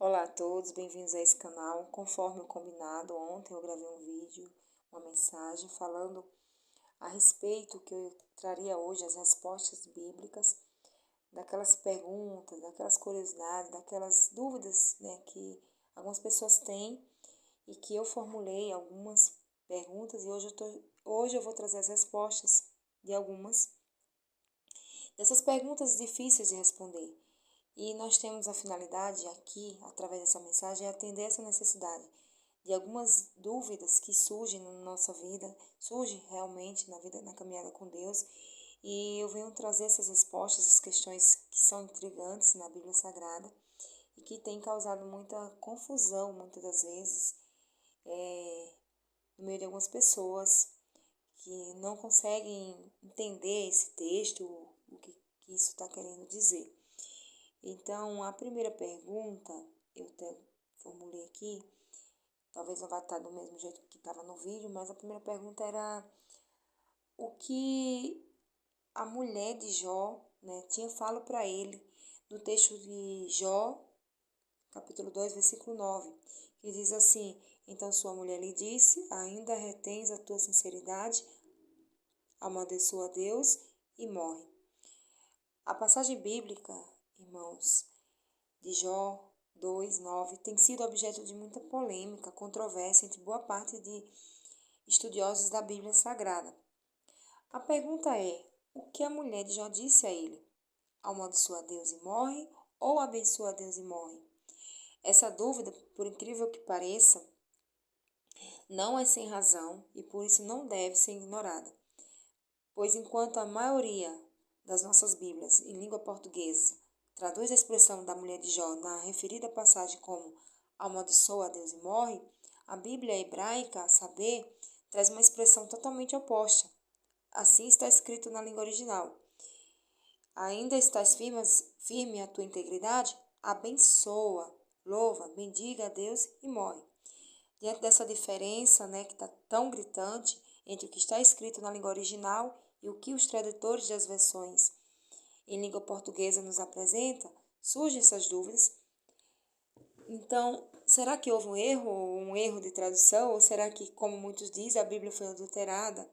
Olá a todos, bem-vindos a esse canal. Conforme o combinado, ontem eu gravei um vídeo, uma mensagem falando a respeito que eu traria hoje as respostas bíblicas daquelas perguntas, daquelas curiosidades, daquelas dúvidas, que algumas pessoas têm e que eu formulei algumas perguntas e hoje eu vou trazer as respostas de algumas dessas perguntas difíceis de responder. E nós temos a finalidade aqui, através dessa mensagem, é atender essa necessidade de algumas dúvidas que surgem na nossa vida, surgem realmente na vida, na caminhada com Deus. E eu venho trazer essas respostas, essas questões que são intrigantes na Bíblia Sagrada e que têm causado muita confusão, muitas das vezes, no meio de algumas pessoas que não conseguem entender esse texto, que isso está querendo dizer. Então, a primeira pergunta, eu até formulei aqui, talvez não vá estar do mesmo jeito que estava no vídeo, mas a primeira pergunta era o que a mulher de Jó, tinha falado para ele no texto de Jó, capítulo 2, versículo 9, que diz assim: Então sua mulher lhe disse, ainda retens a tua sinceridade, amaldiçoa a Deus e morre. A passagem bíblica, irmãos, de Jó 2:9 tem sido objeto de muita polêmica, controvérsia entre boa parte de estudiosos da Bíblia Sagrada. A pergunta é: o que a mulher de Jó disse a ele? Amaldiçoa a Deus e morre ou abençoa a Deus e morre? Essa dúvida, por incrível que pareça, não é sem razão e por isso não deve ser ignorada. Pois enquanto a maioria das nossas Bíblias em língua portuguesa traduz a expressão da mulher de Jó na referida passagem como amaldiçoa a Deus e morre, a Bíblia hebraica, a saber, traz uma expressão totalmente oposta. Assim está escrito na língua original. Ainda estás firme a tua integridade? Abençoa, louva, bendiga a Deus e morre. Diante dessa diferença, que está tão gritante entre o que está escrito na língua original e o que os tradutores das versões em língua portuguesa nos apresenta, surgem essas dúvidas. Então, será que houve um erro de tradução? Ou será que, como muitos dizem, a Bíblia foi adulterada?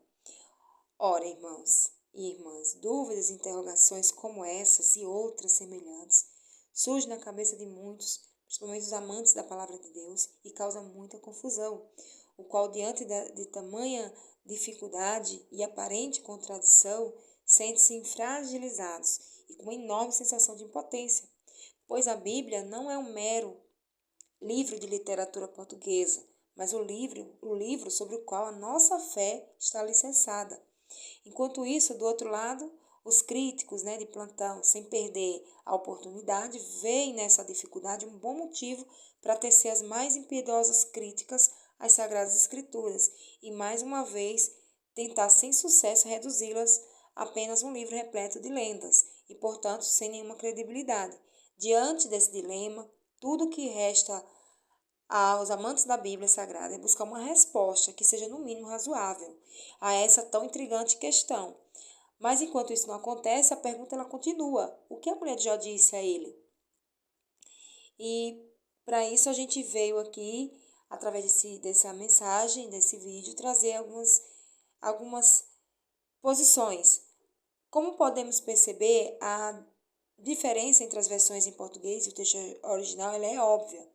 Ora, irmãos e irmãs, dúvidas e interrogações como essas e outras semelhantes surgem na cabeça de muitos, principalmente os amantes da palavra de Deus, e causam muita confusão, o qual, diante de tamanha dificuldade e aparente contradição, sentem-se fragilizados e com uma enorme sensação de impotência, pois a Bíblia não é um mero livro de literatura portuguesa, mas o livro sobre o qual a nossa fé está alicerçada. Enquanto isso, do outro lado, os críticos de plantão, sem perder a oportunidade, veem nessa dificuldade um bom motivo para tecer as mais impiedosas críticas às Sagradas Escrituras e, mais uma vez, tentar sem sucesso reduzi-las a apenas um livro repleto de lendas e, portanto, sem nenhuma credibilidade. Diante desse dilema, tudo o que resta aos amantes da Bíblia Sagrada é buscar uma resposta que seja no mínimo razoável a essa tão intrigante questão. Mas enquanto isso não acontece, a pergunta ela continua. O que a mulher de Jó disse a ele? E para isso a gente veio aqui, através dessa mensagem, desse vídeo, trazer algumas posições. Como podemos perceber, a diferença entre as versões em português e o texto original ela é óbvia.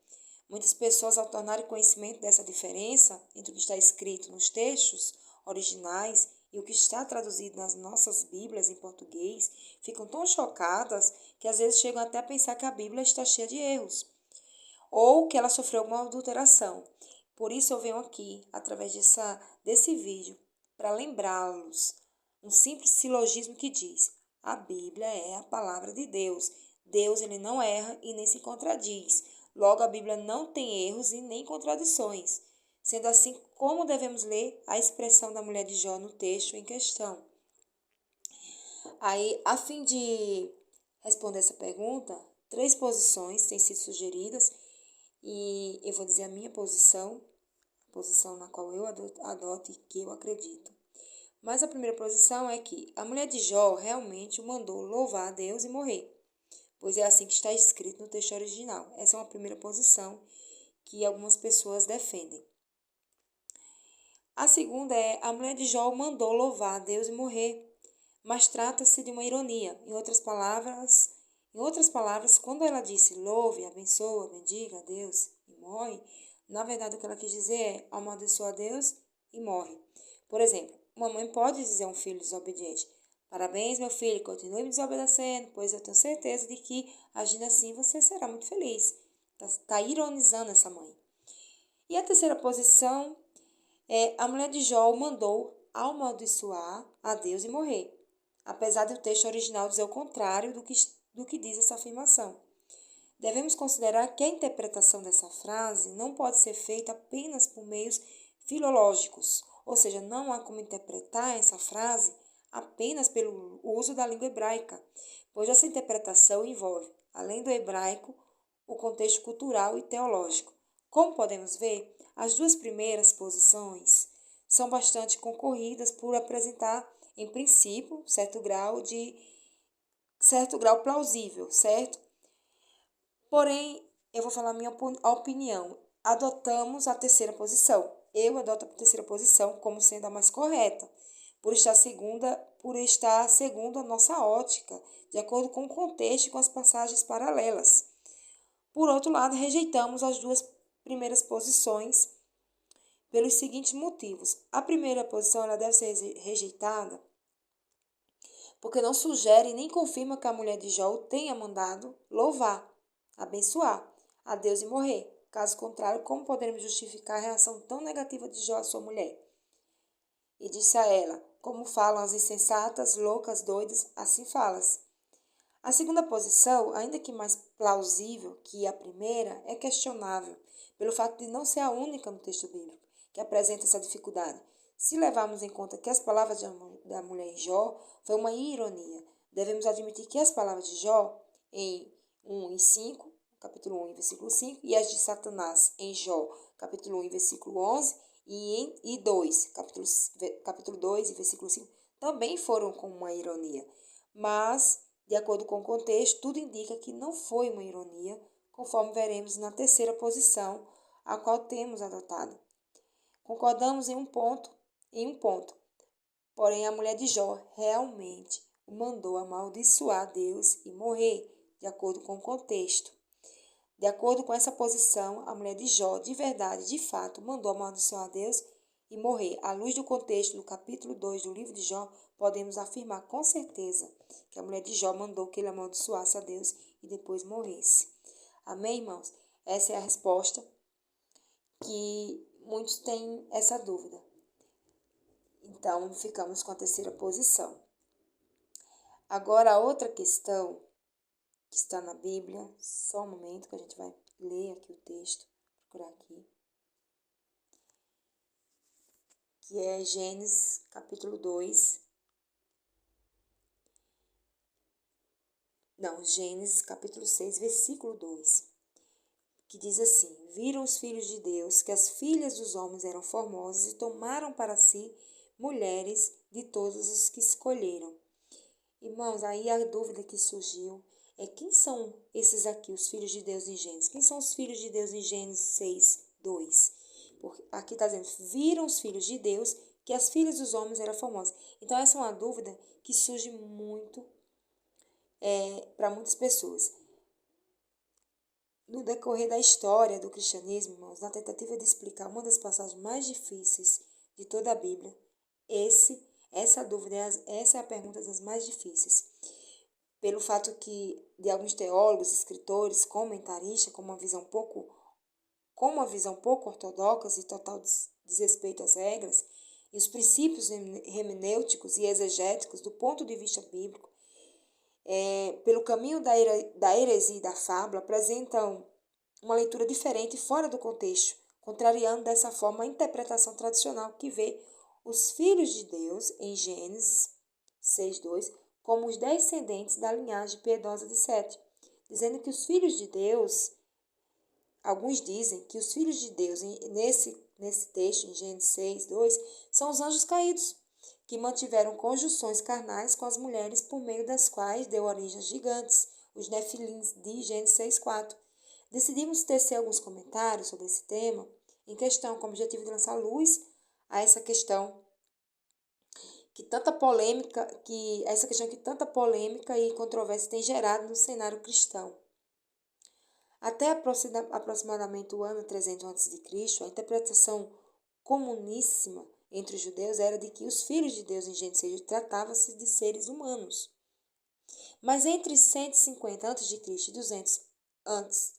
Muitas pessoas, ao tornarem conhecimento dessa diferença entre o que está escrito nos textos originais e o que está traduzido nas nossas Bíblias em português, ficam tão chocadas que às vezes chegam até a pensar que a Bíblia está cheia de erros ou que ela sofreu alguma adulteração. Por isso eu venho aqui, através desse vídeo, para lembrá-los um simples silogismo que diz: a Bíblia é a palavra de Deus. Deus ele não erra e nem se contradiz. Logo, a Bíblia não tem erros e nem contradições. Sendo assim, como devemos ler a expressão da mulher de Jó no texto em questão? Aí, a fim de responder essa pergunta, 3 posições têm sido sugeridas e eu vou dizer a minha posição, a posição na qual eu adoto e que eu acredito. Mas a primeira posição é que a mulher de Jó realmente o mandou louvar a Deus e morrer. pois é assim que está escrito no texto original. Essa é uma primeira posição que algumas pessoas defendem. A segunda é: a mulher de Jó mandou louvar a Deus e morrer, mas trata-se de uma ironia. Em outras palavras, quando ela disse louve, abençoa, bendiga a Deus e morre, na verdade o que ela quis dizer é amaldiçoa a Deus e morre. Por exemplo, uma mãe pode dizer a um filho desobediente: parabéns, meu filho, continue me desobedecendo, pois eu tenho certeza de que, agindo assim, você será muito feliz. Está ironizando essa mãe. E a terceira posição é: a mulher de Jó mandou amaldiçoar a Deus e morrer, apesar do texto original dizer o contrário do que diz essa afirmação. Devemos considerar que a interpretação dessa frase não pode ser feita apenas por meios filológicos, ou seja, não há como interpretar essa frase apenas pelo uso da língua hebraica, pois essa interpretação envolve, além do hebraico, o contexto cultural e teológico. Como podemos ver, as duas primeiras posições são bastante concorridas por apresentar, em princípio, certo grau plausível, certo? Porém, eu vou falar minha opinião. Adotamos a terceira posição. Eu adoto a terceira posição como sendo a mais correta, por estar segundo a nossa ótica, de acordo com o contexto e com as passagens paralelas. Por outro lado, rejeitamos as duas primeiras posições pelos seguintes motivos. A primeira posição ela deve ser rejeitada porque não sugere nem confirma que a mulher de Jó tenha mandado louvar, abençoar a Deus e morrer. Caso contrário, como poderemos justificar a reação tão negativa de Jó à sua mulher? E disse a ela: como falam as insensatas, loucas, doidas, assim falas. A segunda posição, ainda que mais plausível que a primeira, é questionável, pelo fato de não ser a única no texto bíblico que apresenta essa dificuldade. Se levarmos em conta que as palavras da mulher em Jó foi uma ironia, devemos admitir que as palavras de Jó em 1 e 5, capítulo 1 e versículo 5, e as de Satanás em Jó, capítulo 1 e versículo 11, e 2, capítulo 2 e versículo 5, também foram com uma ironia. Mas, de acordo com o contexto, tudo indica que não foi uma ironia, conforme veremos na terceira posição, a qual temos adotado. Concordamos em um ponto, porém a mulher de Jó realmente o mandou amaldiçoar Deus e morrer, de acordo com o contexto. De acordo com essa posição, a mulher de Jó, de verdade, de fato, mandou amaldiçoar Deus e morrer. À luz do contexto do capítulo 2 do livro de Jó, podemos afirmar com certeza que a mulher de Jó mandou que ele amaldiçoasse a Deus e depois morresse. Amém, irmãos? Essa é a resposta que muitos têm essa dúvida. Então, ficamos com a terceira posição. Agora, a outra questão que está na Bíblia, só um momento que a gente vai ler aqui o texto, procurar aqui, que é Gênesis capítulo 2. Gênesis capítulo 6, versículo 2, que diz assim: viram os filhos de Deus que as filhas dos homens eram formosas e tomaram para si mulheres de todos os que escolheram. Irmãos, aí a dúvida que surgiu é: quem são esses aqui, os filhos de Deus em Gênesis? Quem são os filhos de Deus em Gênesis 6, 2? Porque aqui está dizendo: viram os filhos de Deus que as filhas dos homens eram formosas. Então, essa é uma dúvida que surge muito para muitas pessoas. No decorrer da história do cristianismo, irmãos, na tentativa de explicar uma das passagens mais difíceis de toda a Bíblia, essa é a pergunta das mais difíceis. Pelo fato que de alguns teólogos, escritores, comentaristas, com uma visão pouco ortodoxa e total desrespeito às regras e os princípios hermenêuticos e exegéticos do ponto de vista bíblico, pelo caminho da heresia e da fábula, apresentam uma leitura diferente e fora do contexto, contrariando dessa forma a interpretação tradicional que vê os filhos de Deus, em Gênesis 6:2, como os descendentes da linhagem piedosa de Sete, dizendo que os filhos de Deus, alguns dizem que os filhos de Deus, nesse texto, em Gênesis 6:2, são os anjos caídos, que mantiveram conjunções carnais com as mulheres por meio das quais deu origem a gigantes, os Nefilins de Gênesis 6:4. Decidimos tecer alguns comentários sobre esse tema em questão, com o objetivo de lançar luz a essa questão que tanta polêmica, e controvérsia tem gerado no cenário cristão. Até aproximadamente o ano 300 a.C., a interpretação comuníssima entre os judeus era de que os filhos de Deus em Gênesis 6 tratavam-se de seres humanos. Mas entre 150 a.C. e 200 antes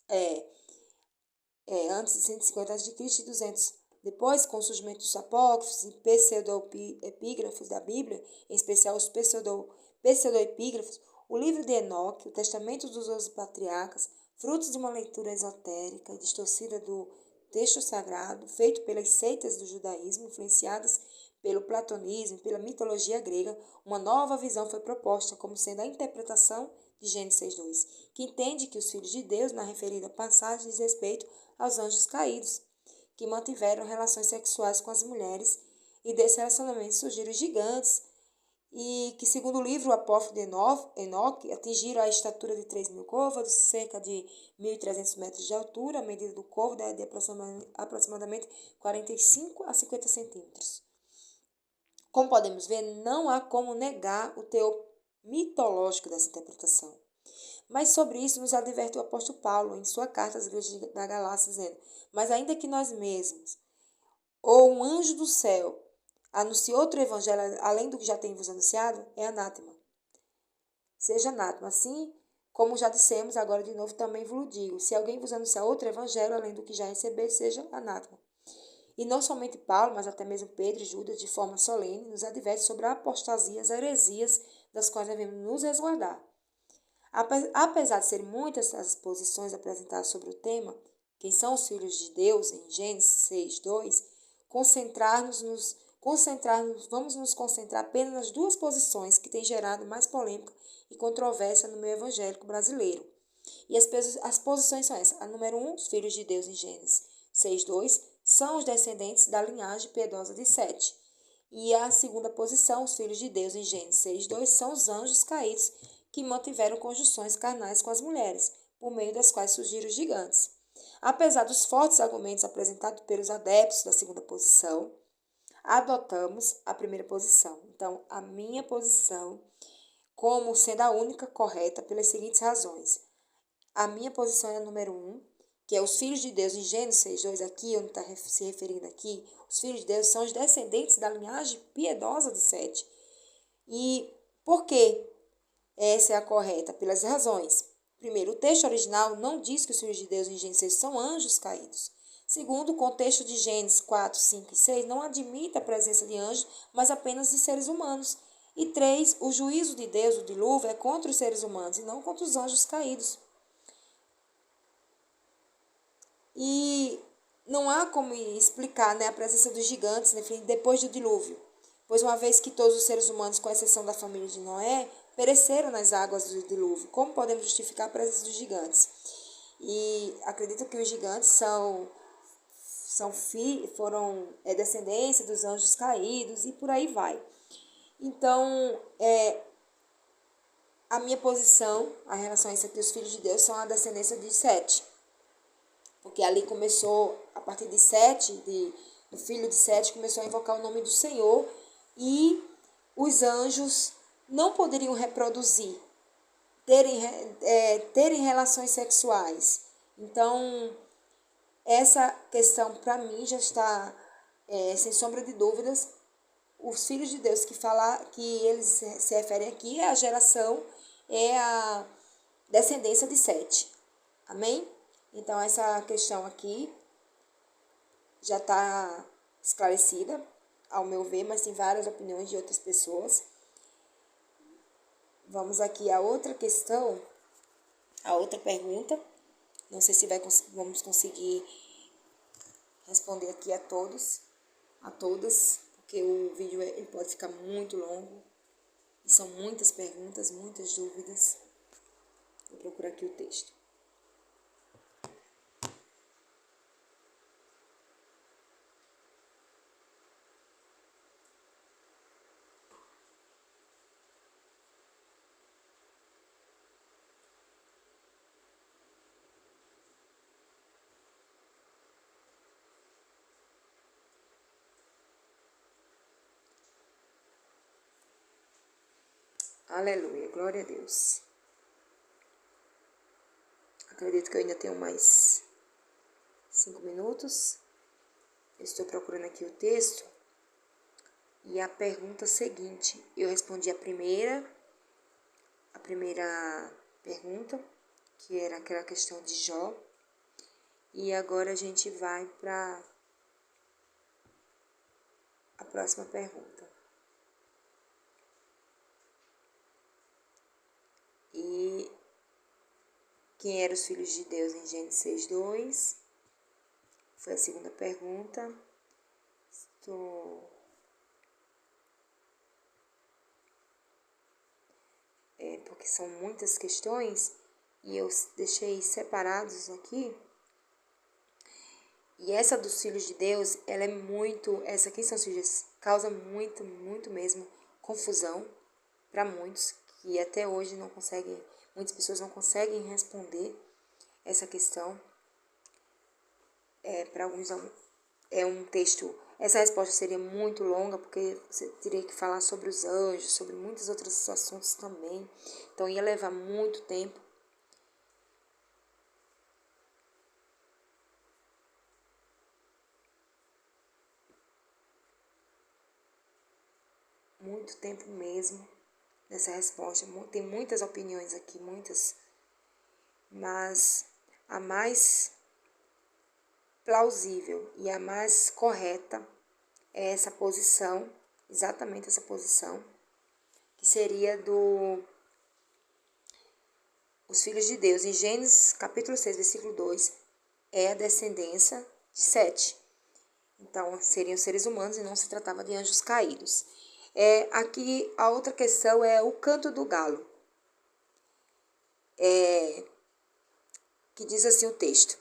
de 150 a.C. e 200 depois, com o surgimento dos apócrifos e pseudoepígrafos da Bíblia, em especial os pseudoepígrafos, o livro de Enoque, o Testamento dos 12 Patriarcas, frutos de uma leitura esotérica e distorcida do texto sagrado, feito pelas seitas do judaísmo, influenciadas pelo platonismo e pela mitologia grega, uma nova visão foi proposta como sendo a interpretação de Gênesis 6:2, que entende que os filhos de Deus, na referida passagem, diz respeito aos anjos caídos, que mantiveram relações sexuais com as mulheres, e desse relacionamento surgiram os gigantes, e que, segundo o livro apócrifo de Enoque, atingiram a estatura de 3.000 côvados, cerca de 1.300 metros de altura. A medida do côvado é de aproximadamente 45 a 50 centímetros. Como podemos ver, não há como negar o teor mitológico dessa interpretação. Mas sobre isso nos adverte o apóstolo Paulo em sua carta às igrejas da Galácia, dizendo: mas ainda que nós mesmos, ou um anjo do céu, anuncie outro evangelho além do que já tem vos anunciado, é anátema. Seja anátema. Assim como já dissemos, agora de novo também vos digo: se alguém vos anunciar outro evangelho além do que já receber, seja anátema. E não somente Paulo, mas até mesmo Pedro e Judas, de forma solene, nos adverte sobre a apostasia, as heresias das quais devemos nos resguardar. Apesar de serem muitas as posições apresentadas sobre o tema, quem são os filhos de Deus, em Gênesis 6:2, vamos nos concentrar apenas nas duas posições que têm gerado mais polêmica e controvérsia no meio evangélico brasileiro. E as posições são essas. A número 1, os filhos de Deus em Gênesis 6:2, são os descendentes da linhagem piedosa de Sete. E a segunda posição, os filhos de Deus em Gênesis 6:2, são os anjos caídos que mantiveram conjunções carnais com as mulheres, por meio das quais surgiram os gigantes. Apesar dos fortes argumentos apresentados pelos adeptos da segunda posição, adotamos a primeira posição. Então, a minha posição, como sendo a única correta, pelas seguintes razões. A minha posição é a número 1, que é os filhos de Deus em Gênesis 6:2, aqui, onde está se referindo aqui, os filhos de Deus são os descendentes da linhagem piedosa de Sete. E por quê? Essa é a correta, pelas razões. Primeiro, o texto original não diz que os filhos de Deus em Gênesis 6 são anjos caídos. Segundo, o contexto de Gênesis 4, 5 e 6 não admite a presença de anjos, mas apenas de seres humanos. E 3, o juízo de Deus, o dilúvio, é contra os seres humanos e não contra os anjos caídos. E não há como explicar, a presença dos gigantes, depois do dilúvio, pois uma vez que todos os seres humanos, com exceção da família de Noé, pereceram nas águas do dilúvio, como podemos justificar a presença dos gigantes? E acredito que os gigantes foram descendência dos anjos caídos e por aí vai. Então, a minha posição, a relação a isso aqui, os filhos de Deus são a descendência de Sete. Porque ali começou, a partir de Sete, do filho de Sete, começou a invocar o nome do Senhor, e os anjos não poderiam reproduzir, terem relações sexuais. Então, essa questão, para mim, já está, sem sombra de dúvidas, os filhos de Deus que eles se referem aqui, é a descendência de Sete. Amém? Então, essa questão aqui já está esclarecida, ao meu ver, mas tem várias opiniões de outras pessoas. Vamos aqui à outra questão, a outra pergunta. Não sei se vamos conseguir responder aqui a todos, a todas, porque o vídeo ele pode ficar muito longo. E são muitas perguntas, muitas dúvidas. Vou procurar aqui o texto. Aleluia, glória a Deus. Acredito que eu ainda tenho mais 5 minutos. Eu estou procurando aqui o texto. E a pergunta seguinte, eu respondi a primeira pergunta, que era aquela questão de Jó. E agora a gente vai para a próxima pergunta. E quem eram os filhos de Deus em Gênesis 6:2? Foi a segunda pergunta. Porque são muitas questões e eu deixei separados aqui. E essa dos filhos de Deus, ela é muito, essa quem são os filhos, causa muito mesmo confusão para muitos, que até hoje não conseguem, muitas pessoas não conseguem responder essa questão. Para alguns é um texto, essa resposta seria muito longa, porque você teria que falar sobre os anjos, sobre muitos outros assuntos também, então ia levar muito tempo. Muito tempo mesmo nessa resposta. Tem muitas opiniões aqui, muitas, mas a mais plausível e a mais correta é essa posição, exatamente essa posição, que seria os filhos de Deus. Em Gênesis capítulo 6, versículo 2, é a descendência de Sete. Então, seriam seres humanos e não se tratava de anjos caídos. Aqui, a outra questão é o canto do galo. Que diz assim o texto.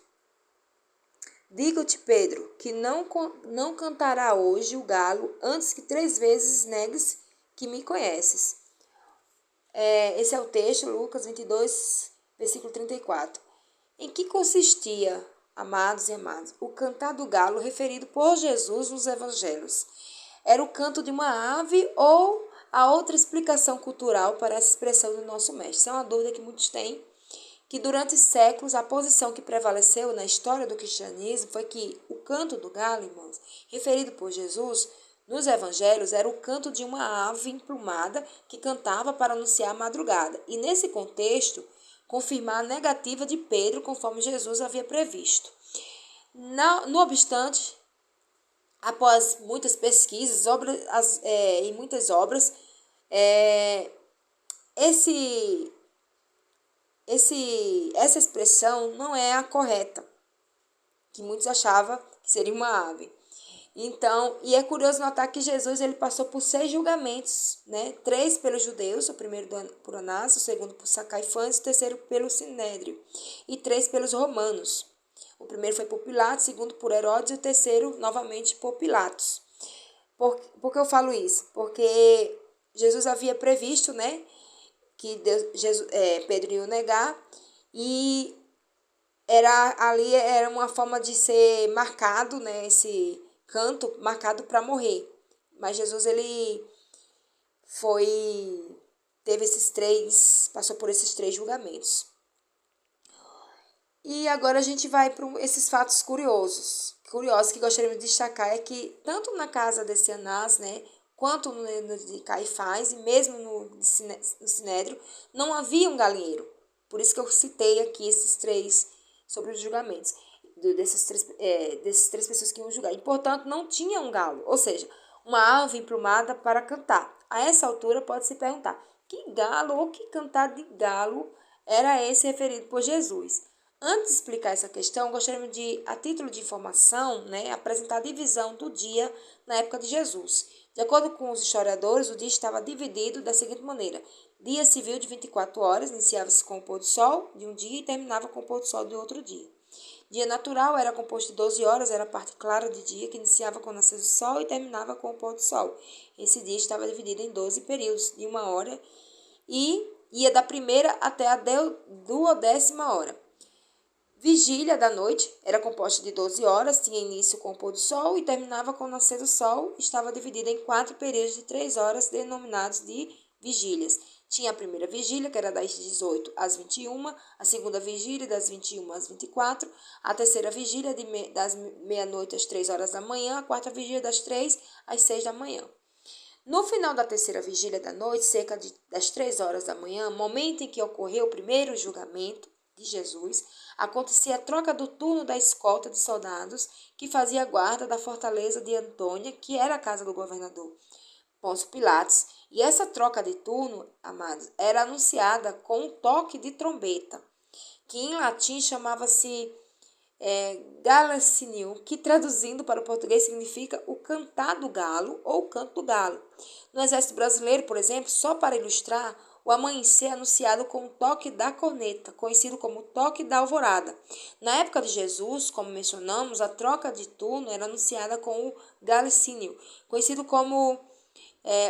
Digo-te, Pedro, que não cantará hoje o galo antes que 3 vezes negues que me conheces. Esse é o texto, Lucas 22, versículo 34. Em que consistia, amados e amadas, o cantar do galo referido por Jesus nos evangelhos? Era o canto de uma ave ou a outra explicação cultural para essa expressão do nosso mestre? Isso é uma dúvida que muitos têm, que durante séculos a posição que prevaleceu na história do cristianismo foi que o canto do galo, irmãos, referido por Jesus nos evangelhos, era o canto de uma ave emplumada que cantava para anunciar a madrugada. E nesse contexto, confirmar a negativa de Pedro, conforme Jesus havia previsto. No obstante, após muitas pesquisas e muitas obras, essa expressão não é a correta, que muitos achavam que seria uma ave. Então, e é curioso notar que Jesus ele passou por 6 julgamentos, né? 3 pelos judeus, o primeiro por Anás, o segundo por Caifás, o terceiro pelo Sinédrio, e 3 pelos romanos. O primeiro foi por Pilatos, o segundo por Herodes e o terceiro novamente por Pilatos. Por que eu falo isso? Porque Jesus havia previsto, né, que Pedro ia o negar, e era uma forma de ser marcado, né, esse canto marcado para morrer. Mas Jesus ele passou por esses 3 julgamentos. E agora a gente vai para esses fatos curiosos que gostaríamos de destacar é que tanto na casa desse Anás, né, quanto no de Caifás e mesmo no Sinédrio, não havia um galinheiro. Por isso que eu citei aqui esses 3 sobre os julgamentos dessas 3 pessoas que iam julgar. E, portanto, não tinha um galo, ou seja, uma ave emplumada para cantar. A essa altura pode-se perguntar, que galo ou que cantar de galo era esse referido por Jesus? Antes de explicar essa questão, gostaríamos de, a título de informação, né, apresentar a divisão do dia na época de Jesus. De acordo com os historiadores, o dia estava dividido da seguinte maneira. Dia civil de 24 horas, iniciava-se com o pôr do sol de um dia e terminava com o pôr do sol de outro dia. Dia natural era composto de 12 horas, era a parte clara de dia, que iniciava com o nascer do sol e terminava com o pôr do sol. Esse dia estava dividido em 12 períodos de 1 hora e ia da primeira até a 12ª hora. Vigília da noite era composta de 12 horas, tinha início com o pôr do sol e terminava com o nascer do sol. Estava dividida em 4 períodos de 3 horas, denominados de vigílias. Tinha a primeira vigília, que era das 18 às 21, a segunda vigília das 21 às 24, a terceira vigília das meia-noite às 3 horas da manhã, a quarta vigília das 3 às 6 da manhã. No final da terceira vigília da noite, das 3 horas da manhã, momento em que ocorreu o primeiro julgamento de Jesus, acontecia a troca do turno da escolta de soldados que fazia guarda da fortaleza de Antônia, que era a casa do governador Pôncio Pilatos. E essa troca de turno, amados, era anunciada com um toque de trombeta, que em latim chamava-se Gallicinio, que traduzindo para o português significa o cantar do galo ou o canto do galo. No exército brasileiro, por exemplo, só para ilustrar, o amanhecer é anunciado com o toque da corneta, conhecido como toque da alvorada. Na época de Jesus, como mencionamos, a troca de turno era anunciada com o Gallicinio, conhecido como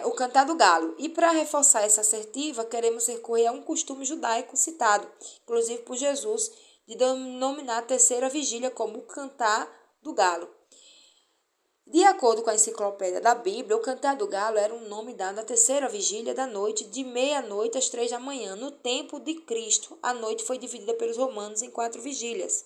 o cantar do galo. E para reforçar essa assertiva, queremos recorrer a um costume judaico citado, inclusive por Jesus, de denominar a terceira vigília como o cantar do galo. De acordo com a enciclopédia da Bíblia, o cantar do galo era um nome dado à terceira vigília da noite, de meia-noite às 3 da manhã. No tempo de Cristo, a noite foi dividida pelos romanos em 4 vigílias: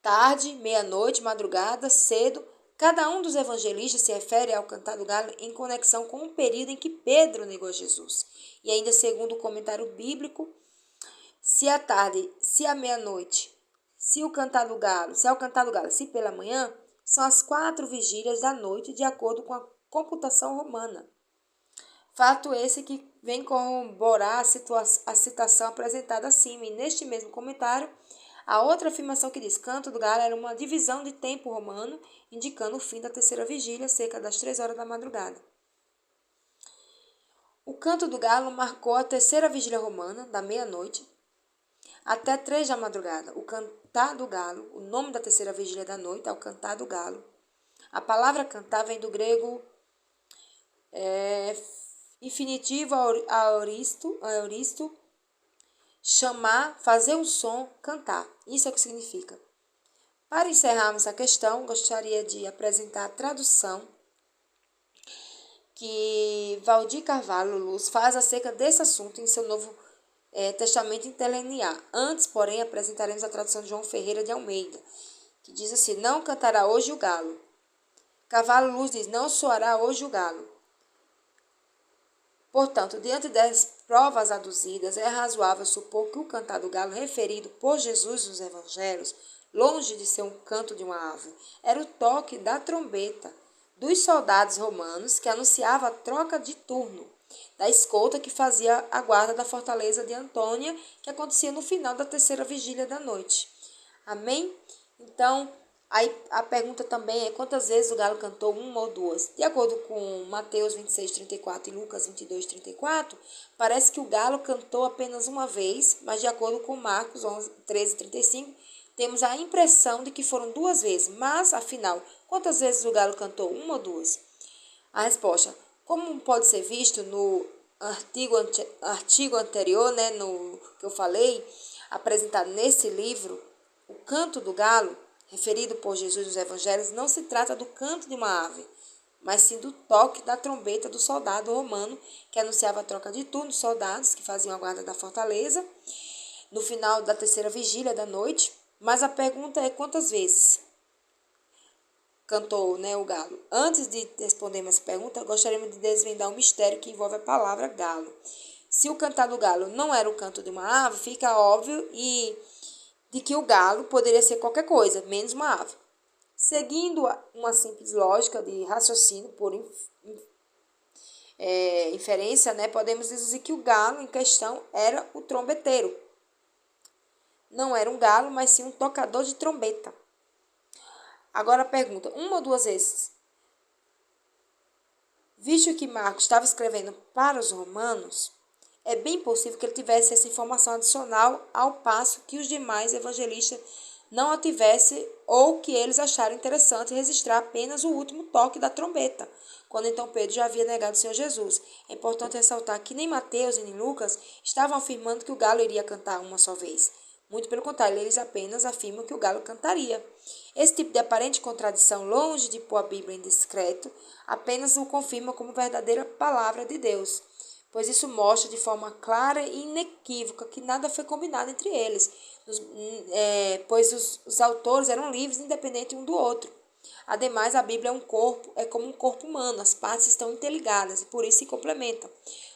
tarde, meia-noite, madrugada, cedo. Cada um dos evangelistas se refere ao cantar do galo em conexão com o período em que Pedro negou Jesus. E ainda segundo o comentário bíblico, se à tarde, se à meia-noite, se é o cantar do galo, se pela manhã, são as 4 vigílias da noite, de acordo com a computação romana. Fato esse que vem corroborar a citação apresentada acima. E neste mesmo comentário, a outra afirmação que diz canto do galo era uma divisão de tempo romano, indicando o fim da terceira vigília, cerca das 3 horas da madrugada. O canto do galo marcou a terceira vigília romana, da meia-noite até 3 da madrugada. O cantar do galo, o nome da terceira vigília da noite é o cantar do galo. A palavra cantar vem do grego infinitivo aoristo, chamar, fazer um som, cantar. Isso é o que significa. Para encerrarmos a questão, gostaria de apresentar a tradução que Valdir Carvalho Luz faz acerca desse assunto em seu novo Testamento Interlinear. Antes, porém, apresentaremos a tradução de João Ferreira de Almeida, que diz assim: não cantará hoje o galo. Carvalho Luz diz: não soará hoje o galo. Portanto, diante das provas aduzidas, é razoável supor que o cantar do galo referido por Jesus nos evangelhos, longe de ser um canto de uma ave, era o toque da trombeta dos soldados romanos que anunciava a troca de turno da escolta que fazia a guarda da fortaleza de Antônia, que acontecia no final da terceira vigília da noite. Amém? Então, aí a pergunta também é quantas vezes o galo cantou, uma ou duas. De acordo com Mateus 26:34 e Lucas 22:34, parece que o galo cantou apenas uma vez, mas de acordo com Marcos 13:35, temos a impressão de que foram 2 vezes. Mas, afinal, quantas vezes o galo cantou, uma ou duas? A resposta: como pode ser visto no artigo anterior, no que eu falei, apresentado nesse livro, o canto do galo, referido por Jesus nos evangelhos, não se trata do canto de uma ave, mas sim do toque da trombeta do soldado romano, que anunciava a troca de turno dos soldados que faziam a guarda da fortaleza, no final da terceira vigília da noite. Mas a pergunta é quantas vezes cantou o galo. Antes de respondermos essa pergunta, gostaríamos de desvendar um mistério que envolve a palavra galo. Se o cantar do galo não era o canto de uma ave, fica óbvio de que o galo poderia ser qualquer coisa, menos uma ave. Seguindo uma simples lógica de raciocínio por inferência, podemos deduzir que o galo em questão era o trombeteiro. Não era um galo, mas sim um tocador de trombeta. Agora a pergunta, uma ou duas vezes? Visto que Marcos estava escrevendo para os romanos, é bem possível que ele tivesse essa informação adicional, ao passo que os demais evangelistas não a tivessem, ou que eles acharam interessante registrar apenas o último toque da trombeta, quando então Pedro já havia negado o Senhor Jesus. É importante ressaltar que nem Mateus e nem Lucas estavam afirmando que o galo iria cantar uma só vez. Muito pelo contrário, eles apenas afirmam que o galo cantaria. Esse tipo de aparente contradição, longe de pôr a Bíblia em discreto, apenas o confirma como verdadeira palavra de Deus. pois isso mostra de forma clara e inequívoca que nada foi combinado entre eles, pois os autores eram livres, independentes um do outro. Ademais, a Bíblia é como um corpo humano, as partes estão interligadas e por isso se complementam.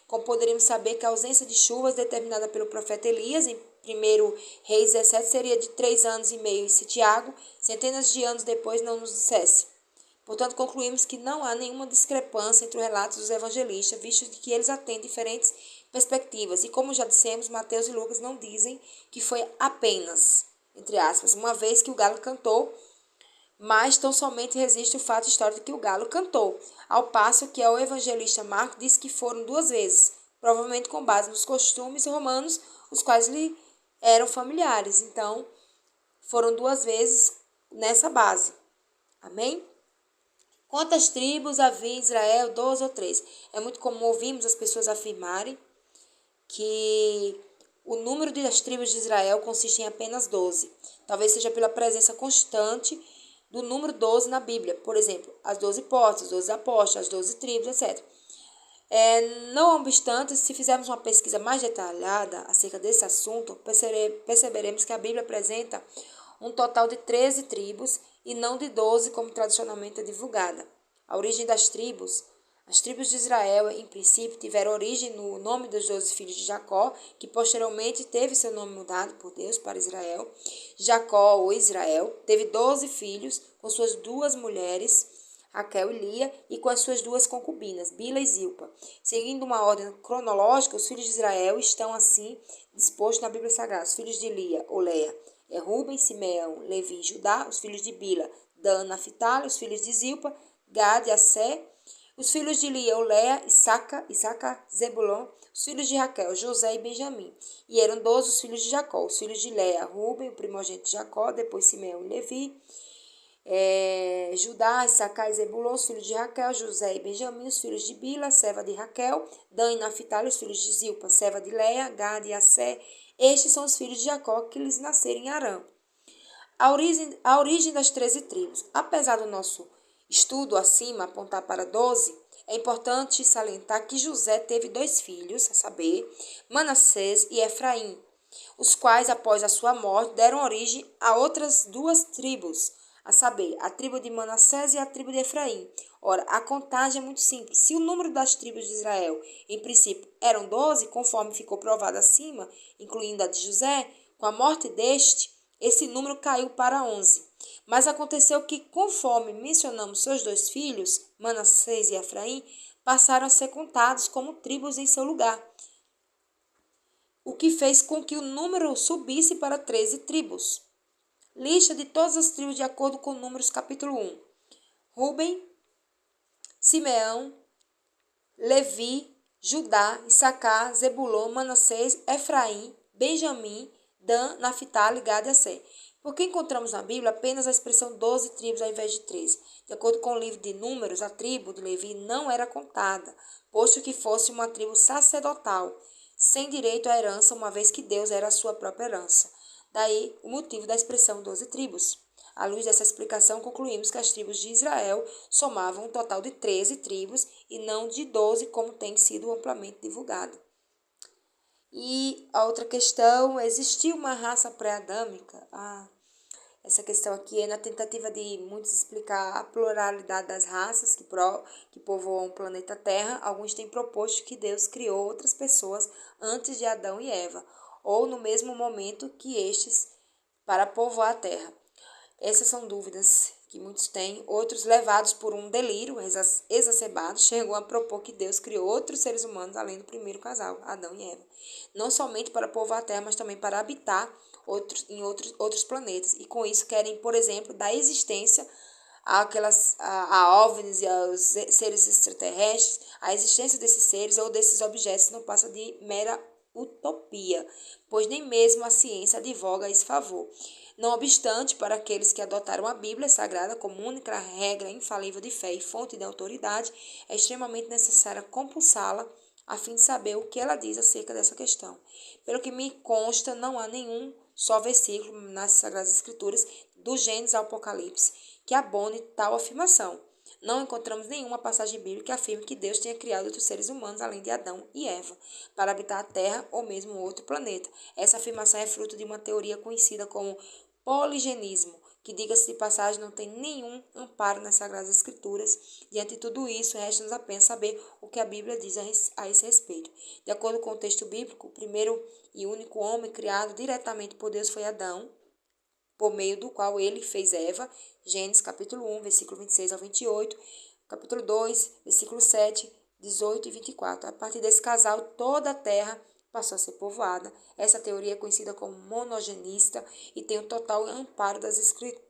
Como poderíamos saber que a ausência de chuvas determinada pelo profeta Elias em 1 Reis 17 seria de 3 anos e meio, e se Tiago, centenas de anos depois, não nos dissesse. Portanto, concluímos que não há nenhuma discrepância entre os relatos dos evangelistas, visto que eles atendem diferentes perspectivas. E como já dissemos, Mateus e Lucas não dizem que foi apenas, entre aspas, uma vez que o galo cantou, mas tão somente resiste o fato histórico de que o galo cantou, ao passo que o evangelista Marcos diz que foram 2 vezes, provavelmente com base nos costumes romanos, os quais lhe eram familiares. Então, foram 2 vezes nessa base. Amém? Quantas tribos havia em Israel? 12 ou 13. É muito comum ouvirmos as pessoas afirmarem que o número das tribos de Israel consiste em apenas 12. Talvez seja pela presença constante do número 12 na Bíblia. Por exemplo, as 12 portas, os 12 apóstolos, as 12 tribos, etc. Não obstante, se fizermos uma pesquisa mais detalhada acerca desse assunto, perceberemos que a Bíblia apresenta um total de 13 tribos e não de 12, como tradicionalmente é divulgada. A origem das tribos. As tribos de Israel, em princípio, tiveram origem no nome dos 12 filhos de Jacó, que posteriormente teve seu nome mudado por Deus para Israel. Jacó, ou Israel, teve 12 filhos com suas 2 mulheres, Raquel e Lia, e com as suas 2 concubinas, Bila e Zilpa. Seguindo uma ordem cronológica, os filhos de Israel estão assim dispostos na Bíblia Sagrada. Os filhos de Lia, ou Leia, Rubem, Simeão, Levi e Judá. Os filhos de Bila, Dan, Naphtali. Os filhos de Zilpa, Gad e Assé. Os filhos de Lia, Leia, Issacar, Zebulon. Os filhos de Raquel, José e Benjamim. E eram 12 os filhos de Jacó. Os filhos de Leia, Rubem, o primogênito de Jacó, depois Simeão e Levi. Judá, Issacar e Zebulon, os filhos de Raquel, José e Benjamim, os filhos de Bila, serva de Raquel, Dan e Naphtali, os filhos de Zilpa, serva de Leia, Gad e Assé. Estes são os filhos de Jacó que lhes nasceram em Arã. A origem das 13 tribos. Apesar do nosso estudo acima apontar para 12, é importante salientar que José teve 2 filhos, a saber, Manassés e Efraim, os quais, após a sua morte, deram origem a outras 2 tribos, a saber, a tribo de Manassés e a tribo de Efraim. Ora, a contagem é muito simples. Se o número das tribos de Israel, em princípio, eram 12, conforme ficou provado acima, incluindo a de José, com a morte deste, esse número caiu para 11. Mas aconteceu que, conforme mencionamos seus 2 filhos, Manassés e Efraim, passaram a ser contados como tribos em seu lugar, o que fez com que o número subisse para 13 tribos. Lista de todas as tribos de acordo com Números capítulo 1. Rubem, Simeão, Levi, Judá, Issacar, Zebulon, Manassés, Efraim, Benjamim, Dan, Naphtali, Gad e Assé. Porque encontramos na Bíblia apenas a expressão 12 tribos ao invés de 13. De acordo com o livro de Números, a tribo de Levi não era contada, posto que fosse uma tribo sacerdotal, sem direito à herança, uma vez que Deus era a sua própria herança. Daí o motivo da expressão 12 tribos. À luz dessa explicação, concluímos que as tribos de Israel somavam um total de 13 tribos e não de 12, como tem sido amplamente divulgado. E a outra questão, existiu uma raça pré-adâmica? Essa questão aqui é na tentativa de muitos explicar a pluralidade das raças que povoam o planeta Terra. Alguns têm proposto que Deus criou outras pessoas antes de Adão e Eva, ou no mesmo momento que estes, para povoar a Terra. Essas são dúvidas que muitos têm. Outros, levados por um delírio exacerbado, chegam a propor que Deus criou outros seres humanos além do primeiro casal, Adão e Eva. Não somente para povoar a Terra, mas também para habitar em outros planetas. E com isso querem, por exemplo, dar existência a OVNIs e aos seres extraterrestres. A existência desses seres ou desses objetos não passa de mera utopia, pois nem mesmo a ciência advoga a esse favor. Não obstante, para aqueles que adotaram a Bíblia Sagrada como única regra infalível de fé e fonte de autoridade, é extremamente necessário compulsá-la a fim de saber o que ela diz acerca dessa questão. Pelo que me consta, não há nenhum só versículo nas Sagradas Escrituras, do Gênesis ao Apocalipse, que abone tal afirmação. Não encontramos nenhuma passagem bíblica que afirme que Deus tenha criado outros seres humanos além de Adão e Eva, para habitar a Terra ou mesmo outro planeta. Essa afirmação é fruto de uma teoria conhecida como poligenismo, que, diga-se de passagem, não tem nenhum amparo nas Sagradas Escrituras. Diante de tudo isso, resta-nos apenas saber o que a Bíblia diz a esse respeito. De acordo com o texto bíblico, o primeiro e único homem criado diretamente por Deus foi Adão, por meio do qual ele fez Eva. Gênesis capítulo 1, versículo 26 ao 28, capítulo 2, versículo 7, 18 e 24. A partir desse casal, toda a terra passou a ser povoada. Essa teoria é conhecida como monogenista e tem o total amparo das Escrituras.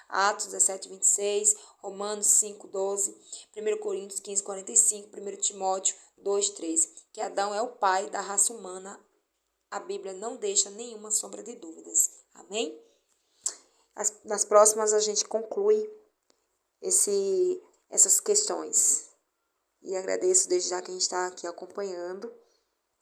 Atos 17, 26, Romanos 5, 12, 1 Coríntios 15, 45, 1 Timóteo 2, 13. Que Adão é o pai da raça humana, a Bíblia não deixa nenhuma sombra de dúvidas. Amém? Nas próximas a gente conclui essas questões. E agradeço desde já quem está aqui acompanhando.